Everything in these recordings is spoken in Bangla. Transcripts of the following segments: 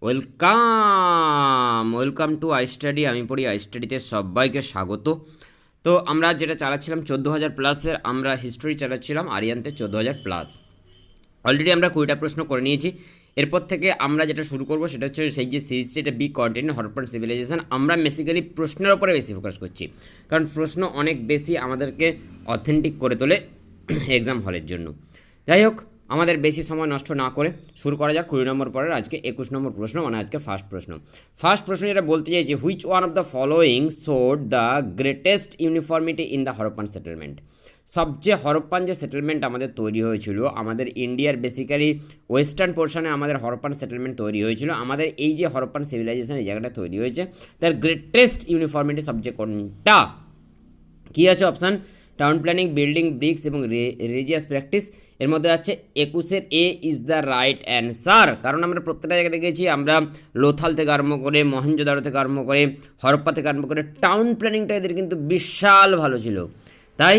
Welcome to I study. আমি পড়ি আই স্টাডিতে, সবাইকে স্বাগত। তো আমরা যেটা চালাচ্ছিলাম 14,000+-এর আমরা হিস্ট্রি চালাচ্ছিলাম আরিয়ানতে 14,000+। অলরেডি আমরা 20টা প্রশ্ন করে নিয়েছি। এরপর থেকে আমরা যেটা শুরু করবো সেটা হচ্ছে সেই যে সিরিজটা, এটা বিগ কন্টিনিউ হরপ্পান সিভিলাইজেশন। আমরা বেসিক্যালি প্রশ্নের ওপরে বেশি ফোকাস করছি, কারণ প্রশ্ন অনেক বেশি আমাদেরকে অথেন্টিক করে তোলে এক্সাম হলের জন্য। যাই হোক, আমাদের বেশি সময় নষ্ট না করে শুরু করা যাক 20 নম্বর পরের আজকে 21 নম্বর প্রশ্ন, মানে আজকে ফার্স্ট প্রশ্ন যেটা বলতে চাইছি, which one of the following showed the greatest uniformity in the Harappan settlement. সবচেয়ে হরপ্পান যে সেটেলমেন্ট আমাদের তৈরি হয়েছিল, আমাদের ইন্ডিয়ার বেসিক্যালি ওয়েস্টার্ন পোর্শনে আমাদের হরপ্পান সেটেলমেন্ট তৈরি হয়েছিল। আমাদের এই যে হরপ্পান সিভিলাইজেশন এই জায়গাটা তৈরি হয়েছে, তার গ্রেটেস্ট ইউনিফর্মিটি সবচেয়ে কোনটা? কী আছে option? Town planning, building, bricks এবং রিজিয়াস প্র্যাকটিস। এর মধ্যে আছে 21-এর A is the right answer. কারণ আমরা প্রত্যেকটা জায়গায় দেখেছি, আমরা লোথাল থেকে আরম্ভ করে, মহেঞ্জোদারো থেকে আরম্ভ করে, হরপ্পা থেকে আরম্ভ করে, টাউন প্ল্যানিংটা এদের কিন্তু বিশাল ভালো ছিল। তাই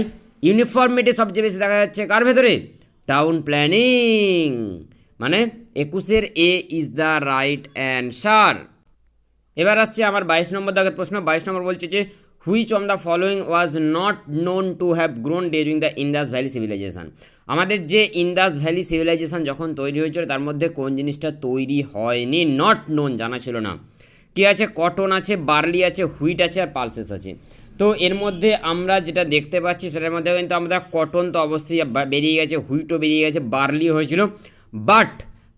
ইউনিফর্মিটি সবচেয়ে বেশি দেখা যাচ্ছে কার ভেতরে? Town planning. মানে 21-এর A is the right answer. এবার আসছে আমার 22 নম্বর দাগের প্রশ্ন। 22 নম্বর বলছে যে which of the following was not known to have grown during the Indas valley civilization. আমাদের যে ইন্দাস ভ্যালি সিভিলাইজেশন যখন তৈরি হয়েছিল, তার মধ্যে কোন জিনিসটা তৈরি হয়নি? নট নোন, জানা ছিল না। কী আছে? কটন আছে, বার্লি আছে, হুইট আছে, আর পালসেস আছে। তো এর মধ্যে আমরা যেটা দেখতে পাচ্ছি সেটার মধ্যে কিন্তু আমাদের কটন তো অবশ্যই বেরিয়ে গেছে, হুইটও বেরিয়ে গেছে, বার্লিও হয়েছিল, বাট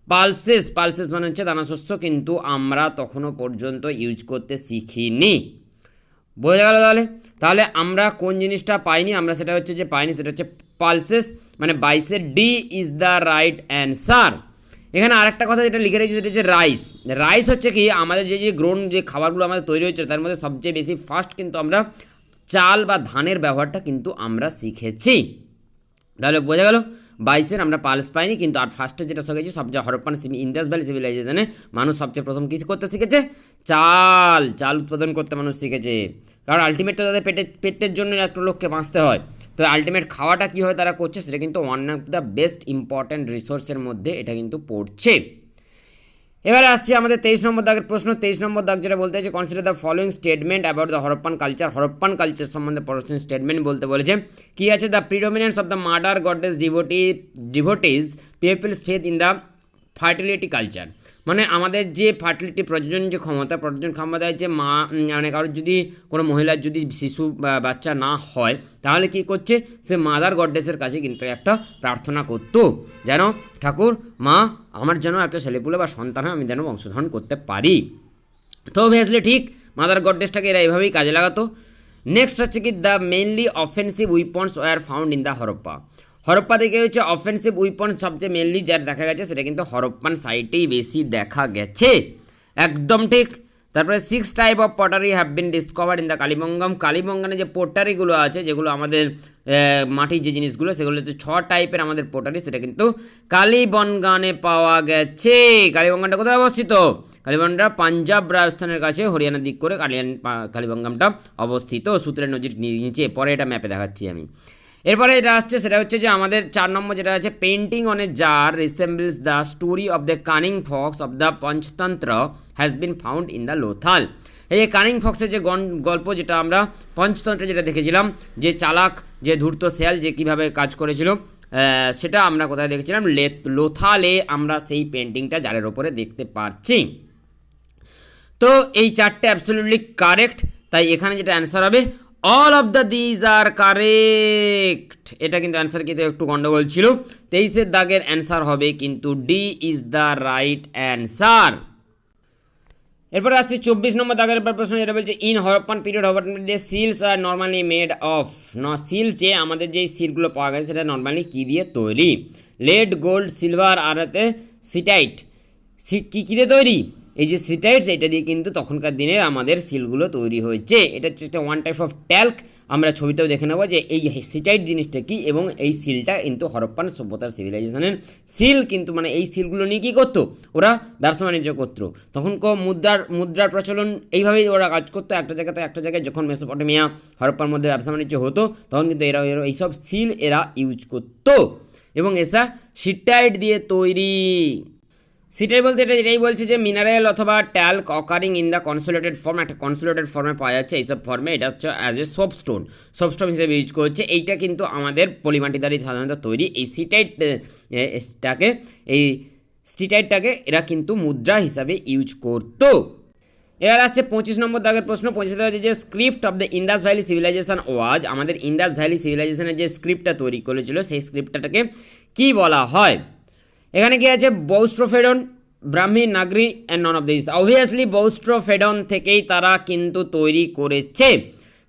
পালসেস মানে হচ্ছে দানাশস্য, কিন্তু আমরা তখনও পর্যন্ত ইউজ করতে শিখিনি। বোঝা গেল? তাহলে আমরা কোন জিনিসটা পাইনি? আমরা সেটা হচ্ছে যে পাইনি, সেটা হচ্ছে পালসেস। মানে 22-এর D is the right answer. এখানে আরেকটা কথা যেটা লিখে রেখেছি সেটা হচ্ছে রাইস হচ্ছে কি, আমাদের যে গ্রোন যে খাবারগুলো আমাদের তৈরি হচ্ছে তার মধ্যে সবচেয়ে বেশি ফার্স্ট কিন্তু আমরা চাল বা ধানের ব্যবহারটা কিন্তু আমরা শিখেছি। তাহলে বোঝা গেল 22-এর আমরা পালস পাইনি, কিন্তু আর ফার্স্টে যেটা শিখেছি সবচেয়ে হরপ্পান ইন্দাস ভ্যালি সিভিলাইজেশনে মানুষ সবচেয়ে প্রথম কী করতে শিখেছে? চাল উৎপাদন করতে মানুষ শিখেছে। কারণ আলটিমেট তো তাদের পেটের জন্য একটা লোককে বাঁচতে হয়। তো আলটিমেট খাওয়াটা কী হয় তারা করছে, সেটা কিন্তু one of the best important রিসোর্সের মধ্যে এটা কিন্তু পড়ছে। এবারে আসছে আমাদের 23 নম্বর দাগের প্রশ্ন। 23 নম্বর দাগ যেটা বলতে চাইছে, consider the following statement about the Harappan culture সম্বন্ধে পড়াশোনা স্টেটমেন্ট বলতে বলেছে। কী আছে? The predominance of the mother goddess devotees people's faith in the fertility culture. মানে আমাদের যে ফার্টিলিটি প্রজনন ক্ষমতা হচ্ছে মানে কারোর যদি কোনো মহিলার যদি শিশু বা বাচ্চা না হয়, তাহলে কি করছে? সে মাদার গডেসের কাছে কিন্তু একটা প্রার্থনা করতো, যেন ঠাকুর মা আমার যেন একটা ছেলেপুলে বা সন্তান হয়, আমি যেন বংশধারণ করতে পারি। তো অবভিয়াসলি ঠিক মাদার গডেসটাকে এরা এইভাবেই কাজে লাগাতো। নেক্সট হচ্ছে কি, the mainly offensive weapons were found in the Harappa থেকে হচ্ছে অফেন্সিভ উইপন সবচেয়ে মেনলি যার দেখা গেছে সেটা কিন্তু হরপ্পান সাইটেই বেশি দেখা গেছে। একদম ঠিক। তারপরে 6 type of pottery have been discovered in the কালিবঙ্গানে যে পোটারিগুলো আছে, যেগুলো আমাদের মাটির যে জিনিসগুলো, সেগুলো হচ্ছে 6 টাইপের আমাদের পোটারি, সেটা কিন্তু কালিবঙ্গানে পাওয়া গেছে। কালিবঙ্গানটা কোথায় অবস্থিত? কালিবঙ্গানটা পাঞ্জাব রাজস্থানের কাছে হরিয়ানার দিক করে কালিবঙ্গামটা অবস্থিত, সূত্রের নজির নিচে। পরে এটা ম্যাপে দেখাচ্ছি আমি। এরপরে এটা আসছে, সেটা হচ্ছে যে আমাদের 4 নম্বর যেটা আছে, painting on a jar resembles the story of the cunning fox of the Panchatantra has been found in the Lothal. এই যে কানিং ফক্সের যে গল্প, যেটা আমরা পঞ্চতন্ত্রে যেটা দেখেছিলাম, যে চালাক যে ধূর্ত শেয়াল যে কীভাবে কাজ করেছিল, সেটা আমরা কোথায় দেখেছিলাম? লোথালে আমরা সেই পেন্টিংটা জারের ওপরে দেখতে পাচ্ছি। তো এই 4টে অ্যাবসলিউটলি কারেক্ট। তাই এখানে যেটা অ্যান্সার হবে, all of the these are correct. এটা কিন্তু অ্যান্সার কিন্তু একটু গন্ডগোল ছিল। 23-এর দাগের অ্যান্সার হবে কিন্তু D is the right answer. এরপরে আসছে 24 নম্বর দাগের প্রশ্ন, যেটা বলছে in Harappan period seals are normally made of. Seals যে আমাদের যে সিলগুলো পাওয়া গেছে সেটা নর্মালি কী দিয়ে তৈরি? লেড, গোল্ড, সিলভার আর সিটাইট। কী দিয়ে তৈরি? এই যে সিটাইটস, এটা দিয়ে কিন্তু তখনকার দিনের আমাদের সিলগুলো তৈরি হয়েছে। এটা হচ্ছে একটা ওয়ান টাইপ অফ ট্যাল্ক। আমরা ছবিতেও দেখে নেবো যে এই সিটাইট জিনিসটা কি, এবং এই সিলটা কিন্তু হরপ্পান সভ্যতার সিভিলাইজেশনের সিল। কিন্তু মানে এই সিলগুলো নিয়ে কী করতো? ওরা ব্যবসা বাণিজ্য করতো। তখন মুদ্রার প্রচলন এইভাবেই ওরা কাজ করতো। একটা জায়গায় যখন মেসোপটেমিয়া হরপ্পার মধ্যে ব্যবসা বাণিজ্য হতো, তখন কিন্তু এরা এইসব সিল এরা ইউজ করতো, এবং এসা সিটাইট দিয়ে তৈরি। সেটাই বলতে এটাই বলছে যে মিনারেল অথবা talc occurring in the consolidated form, একটা কনসোলেটেড ফর্মে পাওয়া যাচ্ছে এইসব ফর্মে, এটা হচ্ছে অ্যাজ এ সোপস্টোন হিসেবে ইউজ করছে। এইটা কিন্তু আমাদের পলিমাটি দ্বারাই সাধারণত তৈরি। এই স্টিটাইটটাকে এরা কিন্তু মুদ্রা হিসাবে ইউজ করতো। এবার আসছে 25 নম্বর দাগের প্রশ্ন। 25 দাগে যে script of the Indas valley civilization was, আমাদের ইন্দাস ভ্যালি সিভিলাইজেশনের যে স্ক্রিপ্টটা তৈরি করেছিল সেই স্ক্রিপ্টটাকে কি বলা হয়? এখানে কি আছে? Boustrophedon, Brahmi, Nagari and none of this. Obviously boustrophedon থেকেই তারা কিন্তু তৈরি করেছে।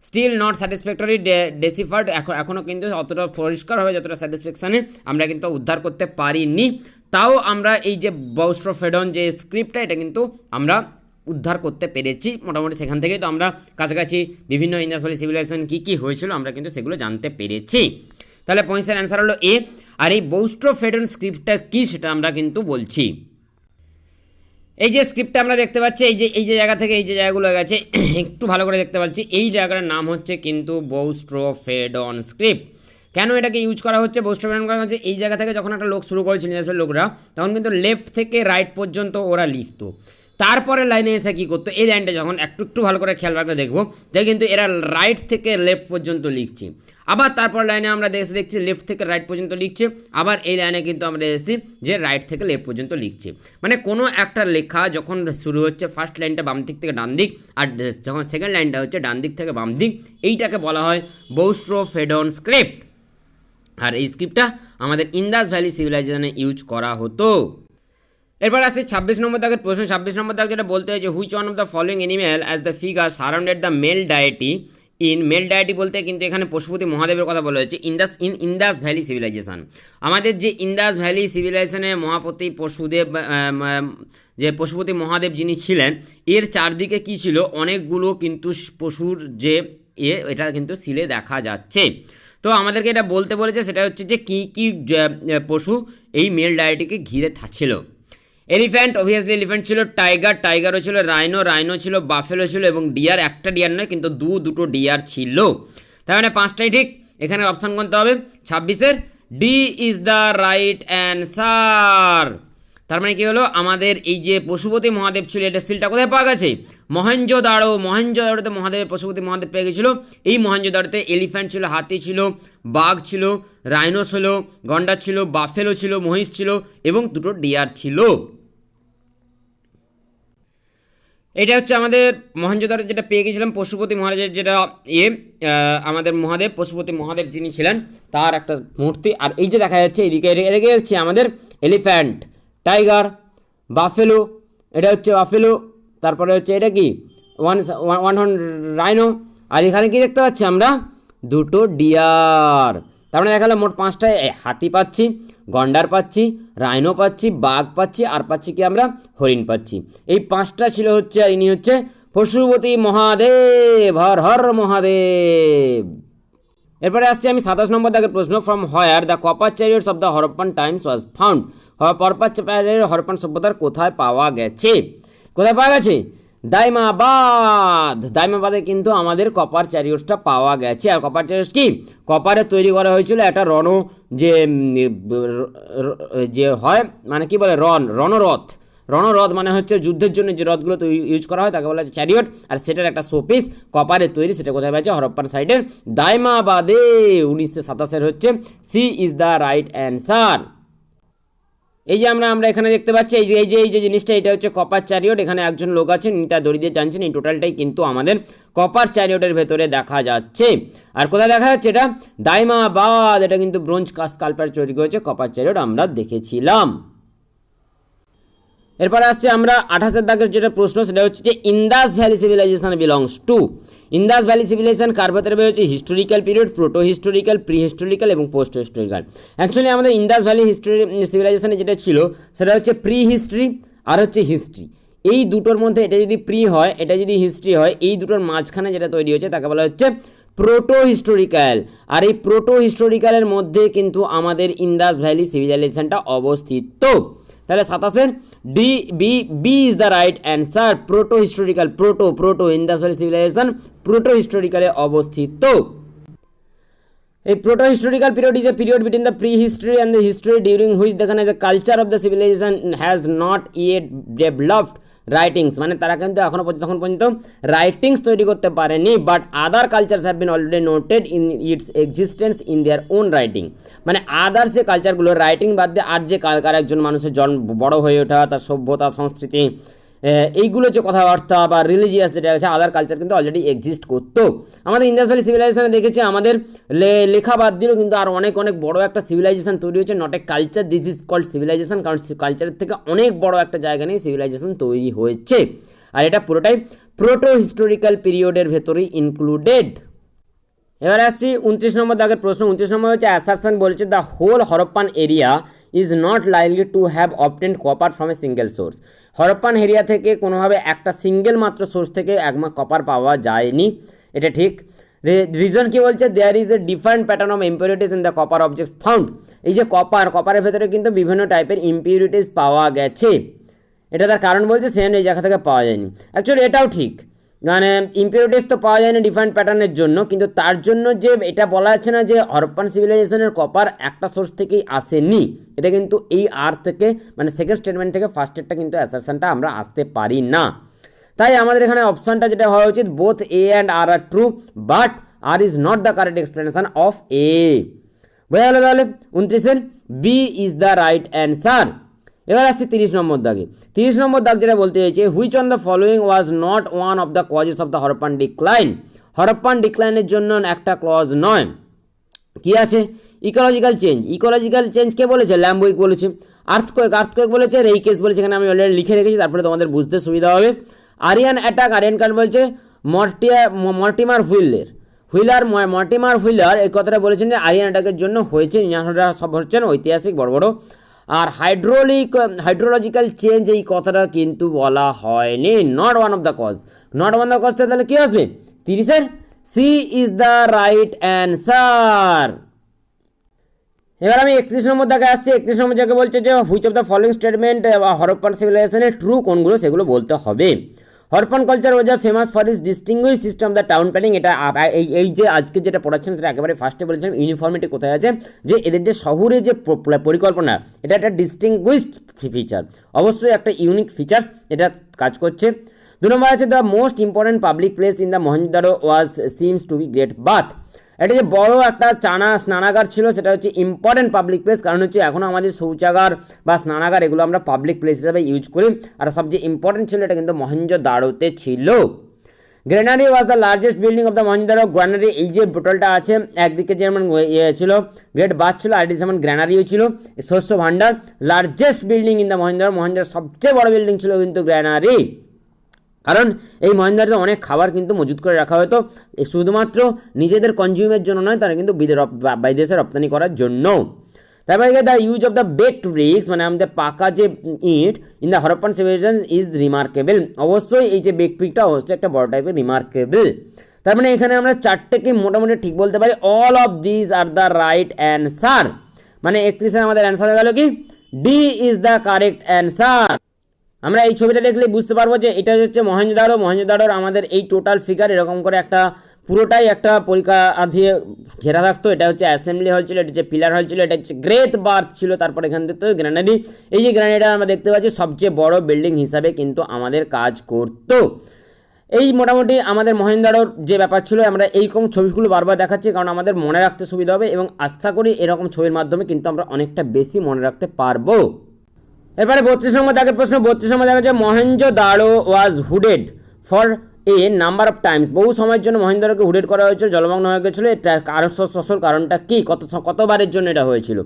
স্টিল নট স্যাটিসফ্যাক্টরি ডেসিফার্ড, এখনও কিন্তু অতটা পরিষ্কারভাবে যতটা স্যাটিসফ্যাকশানে আমরা কিন্তু উদ্ধার করতে পারিনি। তাও আমরা এই যে বৌস্ট্রোফেডন যে স্ক্রিপ্টটা, এটা কিন্তু আমরা উদ্ধার করতে পেরেছি মোটামুটি। সেখান থেকেই তো আমরা কাছাকাছি বিভিন্ন ইন্দাস ভ্যালি সিভিলাইজেশন কী হয়েছিল আমরা কিন্তু সেগুলো জানতে পেরেছি। তাহলে পয়েন্টের অ্যান্সার হলো এ। আর এই বৌস্ট্রোফেডন স্ক্রিপ্টটা কী সেটা আমরা কিন্তু বলছি। এই যে স্ক্রিপ্টটা আমরা দেখতে পাচ্ছি, এই যে জায়গা থেকে এই যে জায়গাগুলো গেছে একটু ভালো করে দেখতে পাচ্ছি, এই জায়গাটার নাম হচ্ছে কিন্তু বৌস্ট্রোফেডন স্ক্রিপ্ট। কেন এটাকে ইউজ করা হচ্ছে? বৌস্ট্রোফেডন করা হচ্ছে এই জায়গা থেকে যখন একটা লোক শুরু করেছিল ইন্দাসের লোকরা, তখন কিন্তু লেফট থেকে রাইট পর্যন্ত ওরা লিখতো। তারপরে লাইনে এসে কী করতো? এই লাইনটা যখন একটু ভালো করে খেয়াল রাখলে দেখবো যে কিন্তু এরা রাইট থেকে লেফট পর্যন্ত লিখছে। আবার তারপর লাইনে আমরা দেখছি লেফট থেকে রাইট পর্যন্ত লিখছে। আবার এই লাইনে কিন্তু আমরা এসেছি যে রাইট থেকে লেফট পর্যন্ত লিখছে। মানে কোনো একটা লেখা যখন শুরু হচ্ছে, ফার্স্ট লাইনটা বাম দিক থেকে ডান দিক, আর যখন সেকেন্ড লাইনটা হচ্ছে ডান দিক থেকে বাম দিক, এইটাকে বলা হয় বৌস্ট্রোফেডন স্ক্রিপ্ট। আর এই স্ক্রিপ্টটা আমাদের ইন্দাস ভ্যালি সিভিলাইজেশনে ইউজ করা হতো। এরপর আসছে 26 নম্বর দাগের প্রশ্ন। 26 নম্বর দাগ যেটা বলতে হয়েছে, which one of the following animal as the figure surrounded the male deity in, male deity বলতে কিন্তু এখানে পশুপতি মহাদেবের কথা বলা হয়েছে ইন্দাস ভ্যালি সিভিলাইজেশন। আমাদের যে ইন্দাস ভ্যালি সিভিলাইজেশনে যে পশুপতি মহাদেব যিনি ছিলেন, এর চারদিকে কি ছিল? অনেকগুলো কিন্তু পশুর যে এটা কিন্তু সিলে দেখা যাচ্ছে। তো আমাদেরকে এটা বলতে বলেছে, সেটা হচ্ছে যে কী পশু এই মেল ডায়েটিকে ঘিরে ছিল। এলিফ্যান্ট, অবভিয়াসলি এলিফ্যান্ট ছিল। টাইগারও ছিল। রাইনো ছিল। বাফেলো ছিল এবং ডিয়ার, একটা ডিয়ার নয় কিন্তু দুটো ডিয়ার ছিল। তার মানে 5টাই ঠিক। এখানে অপশান করতে হবে 26-এর D is the right answer. তার মানে কী হলো? আমাদের এই যে পশুপতি মহাদেব ছিল, এটা সিলটা কোথায় পাওয়া গেছে? মহেঞ্জোদাড়োতে পশুপতি মহাদেব পেয়ে গেছিলো। এই মহেঞ্জোদাড়োতে এলিফ্যান্ট ছিল, হাতি ছিল, বাঘ ছিল, রাইনো ছিল, গন্ডার ছিল, বাফেলো ছিল, মহিষ ছিল এবং দুটো ডিয়ার ছিল। এটা হচ্ছে আমাদের মহেঞ্জোদারো যেটা পেয়ে গেছিলাম পশুপতি মহারাজের, যেটা আমাদের পশুপতি মহাদেব যিনি ছিলেন তার একটা মূর্তি। আর এই যে দেখা যাচ্ছে এদিকে রেখে যাচ্ছে আমাদের এলিফ্যান্ট, টাইগার, বাফেলো, এটা হচ্ছে বাফেলো, তারপরে হচ্ছে এটা কি ওয়ান হর্ন রাইনো, আর এখানে কি দেখতে পাচ্ছি আমরা? দুটো ডিয়ার। তার মানে দেখা গেলো মোট 5টায় হাতি পাচ্ছি, গন্ডার পাচ্ছি, রাইনো পাচ্ছি, বাঘ পাচ্ছি, আর পাচ্ছি কি আমরা? হরিণ পাচ্ছি। এই 5টা ছিল হচ্ছে, আর ইনি হচ্ছে পশুপতি মহাদেব। হর হর মহাদেব। এরপরে আসছে আমি 27 নম্বর দাগের প্রশ্ন। From where the copper chariots of the Harappan Times was found. Copper chariot Harappan সভ্যতার কোথায় পাওয়া গেছে? দাইমাবাদে কিন্তু আমাদের কপার চ্যারিয়টসটা পাওয়া গেছে। আর কপার চ্যারিয়টস কি? কপারে তৈরি করা হয়েছিল একটা যে হয় মানে কি বলে রণরথ মানে হচ্ছে যুদ্ধের জন্য যে রথগুলো ইউজ করা হয় তাকে বলা হচ্ছে চ্যারিয়ট। আর সেটার একটা শোপিস কপারের তৈরি, সেটা কোথায় পাচ্ছে? হরপ্পান সাইডের দাইমাবাদে। 1927 হচ্ছে C is the right answer. এই যে আমরা এখানে দেখতে পাচ্ছি এই যে জিনিসটা, এটা হচ্ছে কপার চ্যারিয়ট। এখানে একজন লোক আছেন, এটা দড়ি দিয়ে টানছেন। এই টোটালটাই কিন্তু আমাদের কপার চ্যারিয়টের ভেতরে দেখা যাচ্ছে। আর কোথায় দেখা যাচ্ছে? এটা দাইমাবাদ। এটা কিন্তু ব্রোঞ্জ স্কাল্পচার তৈরি করেছে কপার চ্যারিয়ট, আমরা দেখেছিলাম। এরপরে আসছে আমরা 28 দাগের যেটা প্রশ্ন, সেটা হচ্ছে যে Indus valley civilization belongs to. Indus valley civilization কার ভেতরে হচ্ছে? Historical period, proto historical, pre historical এবং পোস্ট হিস্টোরিক্যাল। অ্যাকচুয়ালি আমাদের ইন্দাস ভ্যালি সিভিলাইজেশনে যেটা ছিল সেটা হচ্ছে প্রি হিস্ট্রি আর হচ্ছে হিস্ট্রি। এই দুটোর মধ্যে এটা যদি প্রি হয়, এটা যদি হিস্ট্রি হয়, এই দুটোর মাঝখানে যেটা তৈরি হচ্ছে তাকে বলা হচ্ছে প্রোটো হিস্টোরিক্যাল। আর এই প্রোটো হিস্টোরিক্যালের মধ্যে কিন্তু আমাদের ইন্দাস ভ্যালি সিভিলাইজেশনটা অবস্থিত। তাহলে 27-এর B is the right answer. Proto historical, proto Indus valley civilization proto হিস্টোরিক্যালে অবস্থিত। A proto-historical period is a period between the prehistory and the history during which the culture of the civilization has not yet developed writings, মানে তারা কিন্তু এখনো তখন পর্যন্ত রাইটিংস তৈরি করতে পারেনি, but other cultures have been already noted in it's existence in their own writing, মানে আদার্স যে কালচারগুলো রাইটিং বাদ দিয়ে আর যে কালকার একজন মানুষের জন্ম বড় হয়ে ওঠা, তার সভ্যতা সংস্কৃতি এইগুলো যে কথাবার্তা বা রিলিজিয়াস যেটা আছে আদার কালচার কিন্তু অলরেডি এক্সিস্ট করতো। আমাদের ইন্দাস ভ্যালি সিভিলাইজেশনে দেখেছি আমাদের লেখা বাদ দিলেও কিন্তু আর অনেক অনেক বড় একটা সিভিলাইজেশন তৈরি হয়েছে, not a culture, this is called civilization, কারণ কালচারের থেকে অনেক বড় একটা জায়গা নিয়ে সিভিলাইজেশন তৈরি হয়েছে, আর এটা পুরোটাই প্রোটো হিস্টোরিক্যাল পিরিয়ডের ভেতরেই ইনক্লুডেড। এবারে আসছি 29 নম্বর দাগের প্রশ্ন। 29 নম্বর হচ্ছে অ্যাসারশন বলেছে the whole Harappan area is not likely to have obtained copper from a single source. Harappan area থেকে কোনোভাবে একটা সিঙ্গেল মাত্র সোর্স থেকে একমাত্র কপার পাওয়া যায়নি, এটা ঠিক। রিজন কি বলছে, there is a different pattern of impurities in the copper objects found. এই যে কপারের ভেতরে কিন্তু বিভিন্ন টাইপের ইম্পিউরিটিস পাওয়া গেছে, এটা তার কারণ বলছে সেম এই জায়গা থেকে পাওয়া যায়নি। অ্যাকচুয়ালি এটাও ঠিক, মানে ইম্পিউরিটিস তো পাওয়া যায়নি ডিফারেন্ট প্যাটার্নের জন্য, কিন্তু তার জন্য যে এটা বলা যাচ্ছে না যে হরপ্পান সিভিলাইজেশনের কপার একটা সোর্স থেকেই আসেনি, এটা কিন্তু এই আর থেকে মানে সেকেন্ড স্টেটমেন্ট থেকে ফার্স্টেরটা কিন্তু অ্যাসারশনটা আমরা আসতে পারি না। তাই আমাদের এখানে অপশানটা যেটা হওয়া উচিত, both A and R are true but R is not the correct explanation of A. বোঝা গেল তাহলে 29 B is the right answer. এবার আসছে 30 নম্বর দাগে। 30 নম্বর দাগ যেটা বলতে চাইছে, which on the following was not one of the causes of the Harappan decline. Harappan ডিক্লাইনের জন্য একটা ক্লজ নয়, কি আছে, ইকোলজিক্যাল চেঞ্জ কে বলেছে, ল্যাম্বুইক বলেছে। আর্থকোয়েক বলেছে, রেইকেস বলেছে, এখানে আমি অলরেডি লিখে রেখেছি তারপরে তোমাদের বুঝতে সুবিধা হবে। আরিয়ান কার্ড বলছে মর্টিমার হুইলার এই কথাটা বলেছেন যে আরিয়ান অ্যাটাকের জন্য হয়েছে, সব হচ্ছেন ঐতিহাসিক বড় বড়। আর হাইড্রোলজিক্যাল চেঞ্জ এই কথাটা কিন্তু বলা হয়নি, not one of the cause তাহলে কি আসবে 30-এর C is the right answer. এবার আমি 31 নম্বর দাগে আসছি। 31 নম্বর জায়গায় বলছে যে which of the following statement Harappan সিভিলাইজেশনের ট্রু কোনগুলো সেগুলো বলতে হবে। Harappan culture was famous for its distinguish system the town planning. এটা এই যে আজকে যেটা পড়াচ্ছেন সেটা একেবারে ফার্স্টে বলেছিলাম ইউনিফর্মিটি কোথায় আছে, যে এদের যে শহুরে যে পরিকল্পনা এটা একটা ডিস্টিংগুইশড ফিচার, অবশ্যই একটা ইউনিক ফিচার্স এটা কাজ করছে। 2 নম্বর আছে the most important public place in the Mohenjodaro was seems to be great bath. এটা যে বড় একটা স্নানাগার ছিল সেটা হচ্ছে ইম্পর্টেন্ট পাবলিক প্লেস, কারণ হচ্ছে এখনও আমাদের শৌচাগার বা স্নানাগার এগুলো আমরা পাবলিক প্লেস হিসাবে ইউজ করি, আর সবচেয়ে ইম্পর্টেন্ট ছিল এটা কিন্তু মহেঞ্জোদারোতে ছিল। Granary was the largest building of the Mohenjodaro. Granary এই যে বোতলটা আছে একদিকে যেমন ছিল গ্রেট বাথ ছিল, আর যেমন গ্রেনারিও ছিল, শস্য ভাণ্ডার। Largest building in the Mohenjo-daro সবচেয়ে বড় বিল্ডিং ছিল কিন্তু গ্রেনারি, কারণ এই মহেঞ্জোদারোতে অনেক খাবার কিন্তু মজুত করে রাখা হতো, শুধুমাত্র নিজেদের কনজিউমের জন্য নয়, তারা কিন্তু বিদেশে রপ্তানি করার জন্য। তারপরে the use of the baked bricks, মানে আমাদের পাকা যে ইট in the Harappan civilization is remarkable. অবশ্যই এই যে বেক ব্রিকটা অবশ্যই একটা বড় টাইপের রিমার্কেবল। তার মানে এখানে আমরা চারটেকে মোটামুটি ঠিক বলতে পারি, all of this are the right answer. মানে 31-এ আমাদের অ্যান্সার হয়ে গেল কি D is the correct answer. আমরা এই ছবিটা দেখলে বুঝতে পারবো যে এটা হচ্ছে মহেঞ্জোদারোর আমাদের এই টোটাল ফিগার এরকম করে একটা পুরোটাই একটা পরীক্ষা দিয়ে ঘেরা থাকতো। এটা হচ্ছে অ্যাসেম্বলি হল ছিল, এটা হচ্ছে পিলার হল ছিল, এটা হচ্ছে গ্রেট বার্থ ছিল, তারপর এখান থেকে তো গ্রেনারি। এই যে গ্রেনারিটা আমরা দেখতে পাচ্ছি সবচেয়ে বড় বিল্ডিং হিসাবে কিন্তু আমাদের কাজ করতো। এই মোটামুটি আমাদের মহেঞ্জোদারোর যে ব্যাপার ছিল, আমরা এইরকম ছবিগুলো বারবার দেখাচ্ছি কারণ আমাদের মনে রাখতে সুবিধা হবে, এবং আশা করি এরকম ছবির মাধ্যমে কিন্তু আমরা অনেকটা বেশি মনে রাখতে পারবো। এরপরে 32 নম্বর দাগের প্রশ্ন। 32 নম্বর দাগের যে মহেঞ্জোদারো ওয়াজ হুডেড for a number of times. বহু সময়ের জন্য মহেঞ্জোদারোকে হুডেড করা হয়েছিল, জলমগ্ন হয়ে গেছিলো। এটা আসল কারণটা কি, কতবারের জন্য এটা হয়েছিল?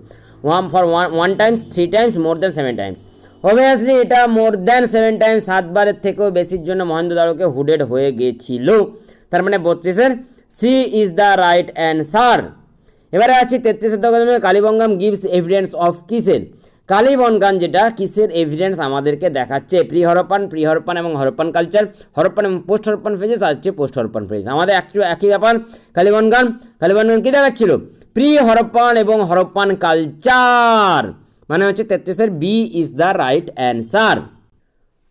One Times, 3 Times, more than 7 Times. Obviously এটা মোর দ্যান 7 টাইমস, 7 বারের থেকেও বেশির জন্য মহেঞ্জোদারোকে হুডেড হয়ে গেছিল। তার মানে 32-এর C is the right answer. এবারে আছি 33-এর দাগে, কালিবঙ্গাম গিভস এভিডেন্স অফ কিসের? কালিবনগান যেটা কিসের এভিডেন্স আমাদেরকে দেখাচ্ছে? প্রি হরপ্পান এবং হরপ্পান কালচার, হরপ্পান এবং পোস্ট হরপ্পান ফেজেস, আর হচ্ছে পোস্ট হরপ্পান ফেজ। আমাদের একই ব্যাপার। কালিবনগান কি দেখাচ্ছিল? প্রি হরপ্পান এবং হরপ্পান কালচার, মানে হচ্ছে 33-এর B is the right answer.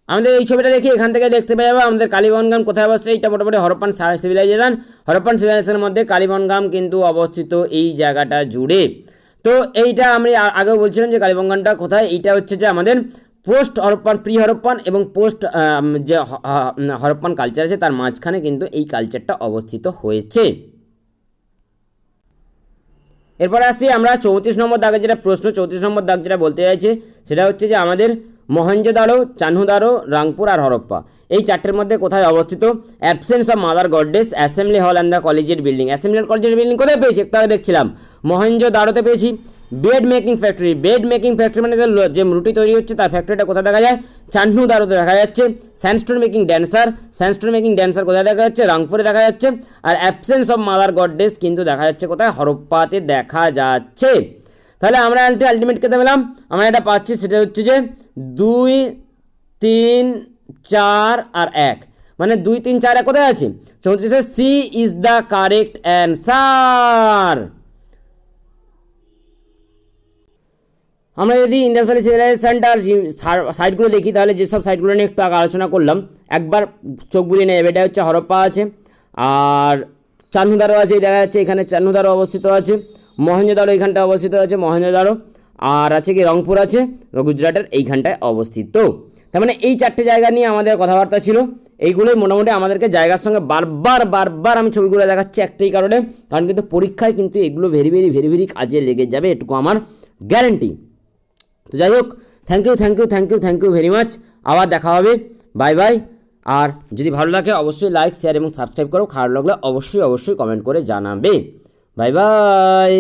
আমাদের এই ছবিটা দেখি, এখান থেকে দেখতে পাওয়া যাবে আমাদের কালীবনগাম কোথায় অবস্থিত। এইটা মোটামুটি হরপ্পান সিভিলাইজেশন, হরপ্পান সিভিলাইজেশনের মধ্যে কালীবনগাম কিন্তু অবস্থিত এই জায়গাটা জুড়ে। তো এইটা আমি আগেও বলছিলাম যে কালীবনগামটা কোথায়, এইটা হচ্ছে যে আমাদের পোস্ট হরপ্পান, প্রি হরপ্পান এবং পোস্ট যে হরপ্পান কালচার আছে তার মাঝখানে কিন্তু এই কালচারটা অবস্থিত হয়েছে। এরপরে আসছি আমরা 34 নম্বর দাগে যেটা প্রশ্ন, 34 নম্বর দাগ যেটা বলতে চাইছে সেটা হচ্ছে যে আমাদের মহেঞ্জোদারো, চান্হুদারো, রাংপুর আর হরপ্পা এই চারটের মধ্যে কোথায় অবস্থিত। Absence of mother goddess, assembly হল and the collegiate building. Assembly হল কলেজিয়েট বিল্ডিং কোথায় পেয়েছি, একটু আগে দেখছিলাম মহেঞ্জোদারোতে পেয়েছি। Bed making factory, bed making factory মানে যে রুটি তৈরি হচ্ছে তার ফ্যাক্টরিটা কোথায় দেখা যায়, চান্হুদারোতে দেখা যাচ্ছে। Sandstone making dancer, sandstone making dancer কোথায় দেখা যাচ্ছে, রাংপুরে দেখা যাচ্ছে। আর অ্যাবসেন্স অফ মাদার গডেস কিন্তু দেখা যাচ্ছে কোথায়, হরপ্পাতে দেখা যাচ্ছে। তাহলে আমরা আলটিমেট কেটে পেলাম, আমরা এটা পাচ্ছি সেটা হচ্ছে যে 2, 3, 4 আর 1, মানে 2, 3, 4 কোথায় আছে, 34 C is the correct answer. আমরা যদি ইন্ডাস ভ্যালি সিভিলাইজেশনটার সাইটগুলো দেখি তাহলে যেসব সাইটগুলো নিয়ে একটু আগে আলোচনা করলাম একবার চোখ বুলিয়ে নেবে। এটা হচ্ছে হরপ্পা আছে, আর চান্হুদারো আছে, দেখা যাচ্ছে এখানে চান্হুদারো অবস্থিত আছে। মহেঞ্জোদারো এইখানটায় অবস্থিত আছে মহেঞ্জোদারো, আর আছে কি রংপুর আছে গুজরাটের এইখানটায় অবস্থিত। তার মানে এই চারটে জায়গা নিয়ে আমাদের কথাবার্তা ছিল। এইগুলোই মোটামুটি আমাদেরকে জায়গার সঙ্গে বারবার আমি ছবিগুলো দেখাচ্ছি একটাই কারণে, কারণ কিন্তু পরীক্ষায় কিন্তু এগুলো ভেরি ভেরি কাজে লেগে যাবে, এটুকু আমার গ্যারেন্টি। তো যাই হোক, থ্যাংক ইউ ভেরি মাচ। আবার দেখা হবে, বাই বাই। আর যদি ভালো লাগে অবশ্যই লাইক, শেয়ার এবং সাবস্ক্রাইব করো। খারাপ লাগলে অবশ্যই কমেন্ট করে জানাবে। Bye bye.